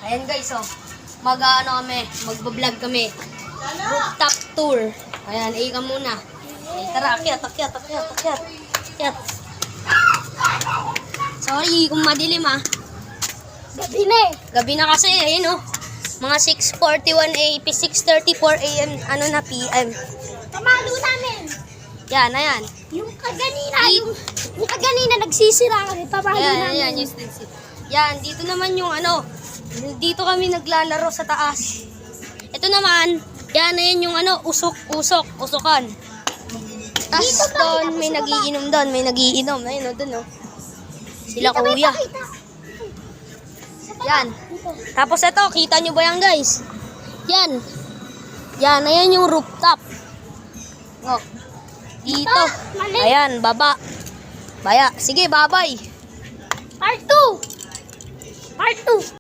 Ayan guys, oh. Magbablog kami. Rooftop tour. Ayan, ka muna. Ay, tara, akyat. Sorry kung madilim Gabi na kasi, ayun oh. Mga 6:41 AM, 6:34 AM, PM. Pamalo namin. Yan, ayan. Yung kaganina nagsisira kami. Pamalo namin. Ayan, yan, dito naman yung dito kami naglalaro sa taas. Ito naman, ayan yung usokan. Tapos doon, may nagiinom. Ayun o, doon o. Sila kuya. Yan. Tapos ito, kita nyo ba yan guys? Yan. Ayan yung rooftop. Oh. Dito. Ayan, baba. Sige, bye-bye. Part 2.